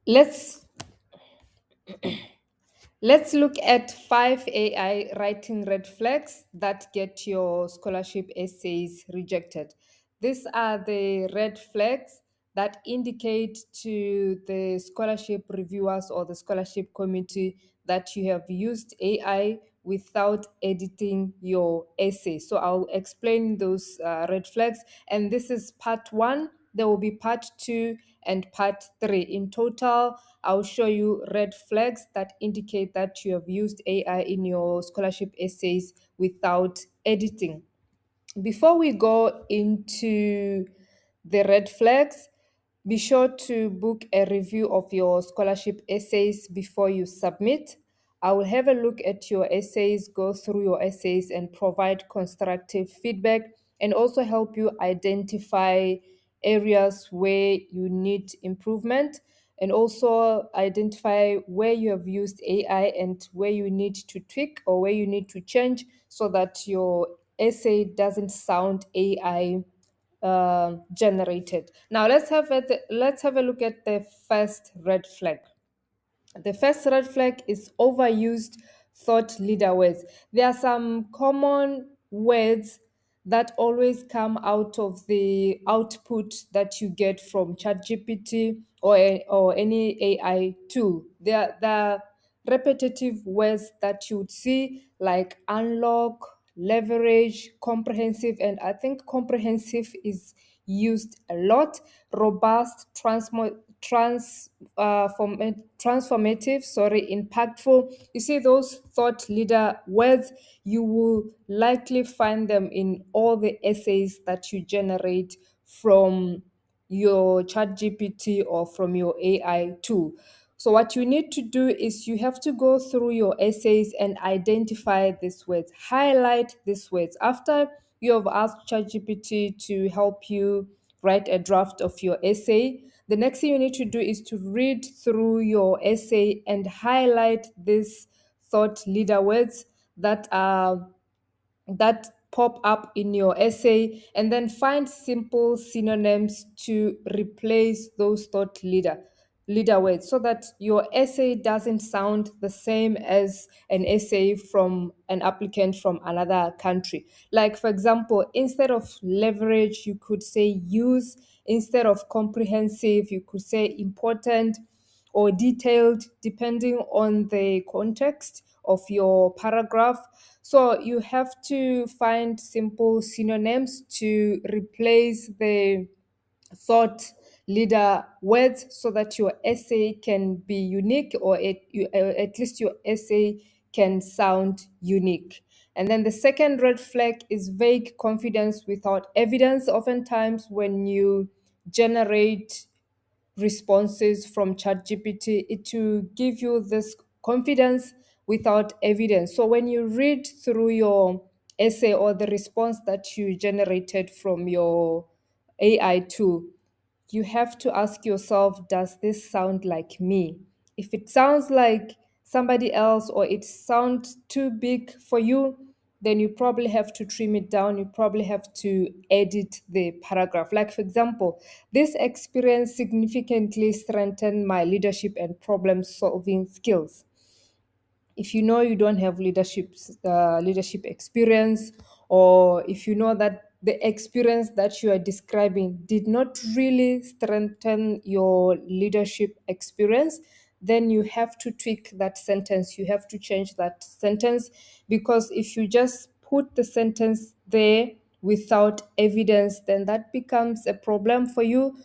Let's let's look at 5 AI writing red flags that get your scholarship essays rejected. These are the red flags that indicate to the scholarship reviewers or the scholarship committee that you have used AI without editing your essay. So I'll explain those red flags, and this is part one. There will be part two and part three. In total, I'll show you red flags that indicate that you have used AI in your scholarship essays without editing. Before we go into the red flags, be sure to book a review of your scholarship essays before you submit. I will have a look at your essays, go through your essays, and provide constructive feedback, and also help you identify areas where you need improvement, and also identify where you have used AI and where you need to tweak or where you need to change so that your essay doesn't sound AI generated. Now let's have a look at the first red flag. The first red flag is overused thought leader words. There are some common words that always come out of the output that you get from ChatGPT or any AI tool. There are repetitive words that you would see like unlock, leverage, comprehensive, and I think comprehensive is used a lot. Robust, transformative, impactful. You see those thought leader words, you will likely find them in all the essays that you generate from your chat gpt or from your AI tool. So what you need to do is you have to go through your essays and identify these words, highlight these words. After you have asked ChatGPT to help you write a draft of your essay, the next thing you need to do is to read through your essay and highlight these thought leader words that pop up in your essay, and then find simple synonyms to replace those thought leader words so that your essay doesn't sound the same as an essay from an applicant from another country. Like, for example, instead of leverage, you could say use. Instead of comprehensive, you could say important or detailed, depending on the context of your paragraph. So you have to find simple synonyms to replace the thought leader words so that your essay can be unique, or at least your essay can sound unique. And then the second red flag is vague confidence without evidence. Oftentimes, when you generate responses from ChatGPT, it will give you this confidence without evidence. So when you read through your essay or the response that you generated from your AI tool, you have to ask yourself, does this sound like me? If it sounds like somebody else or it sounds too big for you, then you probably have to trim it down. You probably have to edit the paragraph. Like, for example, this experience significantly strengthened my leadership and problem solving skills. If you know you don't have leadership experience, or if you know that the experience that you are describing did not really strengthen your leadership experience, then you have to tweak that sentence. You have to change that sentence, because if you just put the sentence there without evidence, then that becomes a problem for you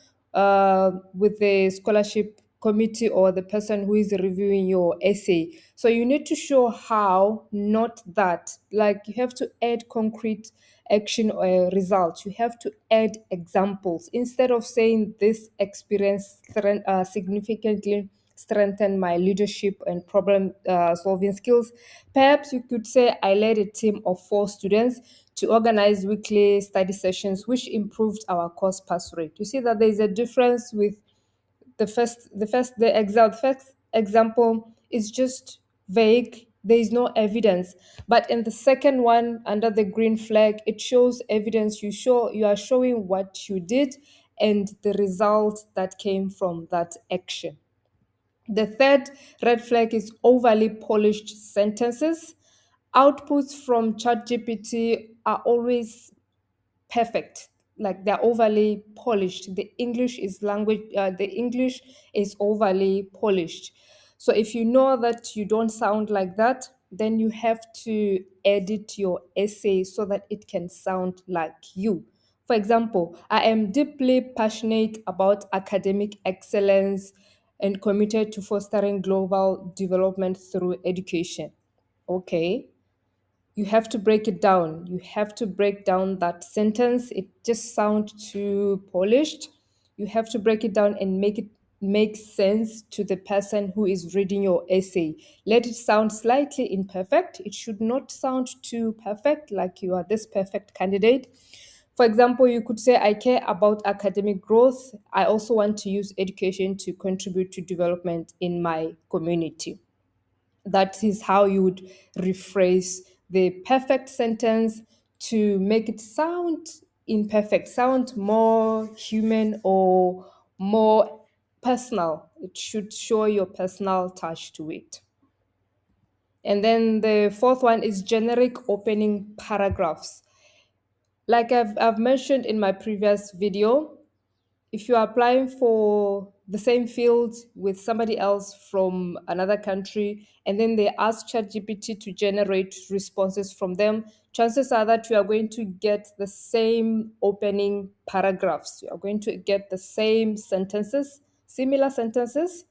with the scholarship committee or the person who is reviewing your essay. So you need to show how, not that. Like, you have to add concrete action or result. You have to add examples. Instead of saying this experience significantly strengthen my leadership and problem solving skills, perhaps you could say, I led a team of 4 students to organize weekly study sessions, which improved our course pass rate. You see that there is a difference with the first example is just vague. There is no evidence. But in the second one, under the green flag, it shows evidence. You are showing what you did and the result that came from that action. The third red flag is overly polished sentences. Outputs from ChatGPT are always perfect, like they're overly polished. The English is overly polished. So if you know that you don't sound like that, then you have to edit your essay so that it can sound like you. For example, I am deeply passionate about academic excellence and committed to fostering global development through education. Okay, you have to break it down. You have to break down that sentence. It just sounds too polished. You have to break it down and make it make sense to the person who is reading your essay. Let it sound slightly imperfect. It should not sound too perfect, like you are this perfect candidate. For example, you could say, I care about academic growth. I also want to use education to contribute to development in my community. That is how you would rephrase the perfect sentence to make it sound imperfect, sound more human or more personal. It should show your personal touch to it. And then the fourth one is generic opening paragraphs. Like I've mentioned in my previous video, if you're applying for the same field with somebody else from another country and then they ask ChatGPT to generate responses from them, chances are that you are going to get the same opening paragraphs. You are going to get the same sentences, similar sentences.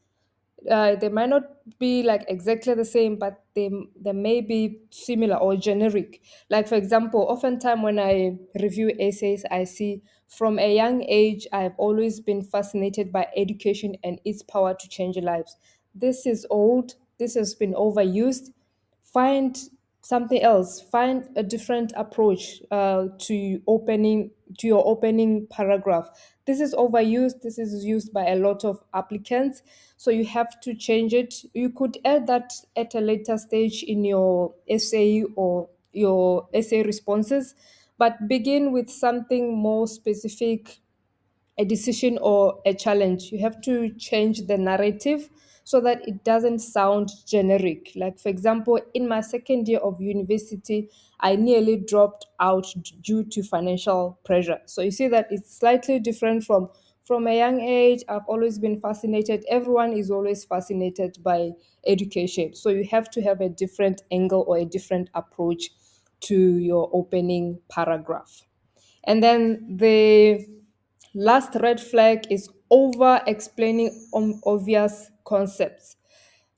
They might not be like exactly the same, but they may be similar or generic. Like for example, oftentimes when I review essays, I see, from a young age I've always been fascinated by education and its power to change lives. This is old. This has been overused. Find something else. Find a different approach to your opening paragraph. This is overused. This is used by a lot of applicants, so you have to change it. You could add that at a later stage in your essay or your essay responses, but begin with something more specific, a decision or a challenge. You have to change the narrative so that it doesn't sound generic. Like, for example, in my second year of university, I nearly dropped out due to financial pressure. So you see that it's slightly different from a young age. I've always been fascinated. Everyone is always fascinated by education. So you have to have a different angle or a different approach to your opening paragraph. And then the last red flag is over explaining obvious concepts.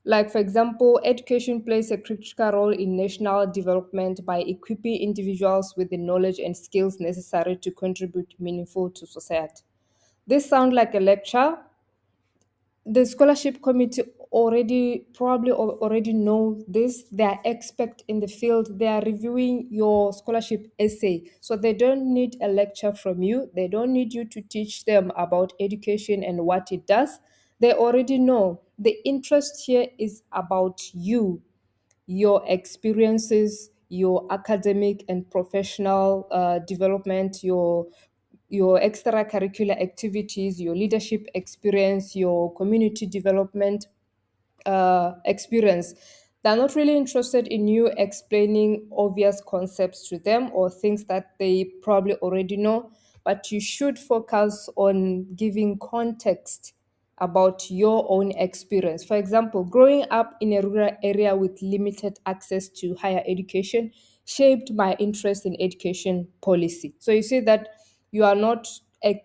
Like, for example, education plays a critical role in national development by equipping individuals with the knowledge and skills necessary to contribute meaningful to society. This sounds like a lecture. The scholarship committee already know this. They are expert in the field. They are reviewing your scholarship essay, so they don't need a lecture from you. They don't need you to teach them about education and what it does. They already know. The interest here is about you, your experiences, your academic and professional development, your extracurricular activities, your leadership experience, your community development experience. They're not really interested in you explaining obvious concepts to them or things that they probably already know, but you should focus on giving context about your own experience. For example, growing up in a rural area with limited access to higher education shaped my interest in education policy. So you see that you are not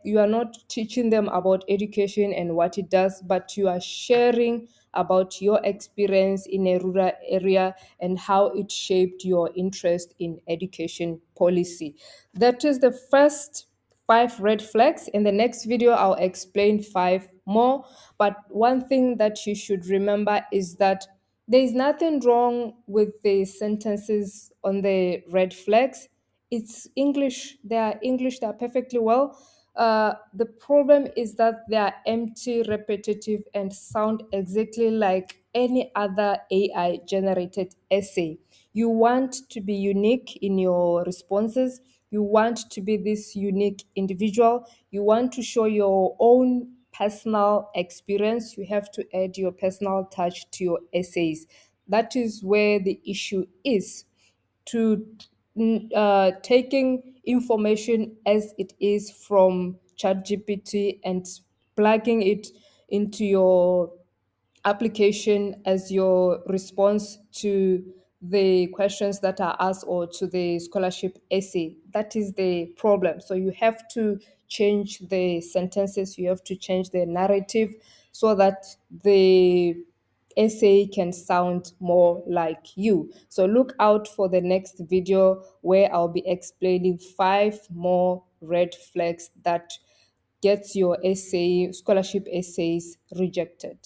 you are not teaching them about education and what it does, but you are sharing about your experience in a rural area and how it shaped your interest in education policy. That is the first 5 red flags. In the next video, I'll explain 5 more. But one thing that you should remember is that there is nothing wrong with the sentences on the red flags. It's English. They are English. They are perfectly well. The problem is that they are empty, repetitive, and sound exactly like any other AI generated essay. You want to be unique in your responses. You want to be this unique individual. You want to show your own personal experience. You have to add your personal touch to your essays. That is where the issue is, to taking information as it is from ChatGPT and plugging it into your application as your response to the questions that are asked or to the scholarship essay. That is the problem. So you have to change the sentences, you have to change the narrative so that the essay can sound more like you. So look out for the next video where I'll be explaining 5 more red flags that gets your essay, scholarship essays rejected.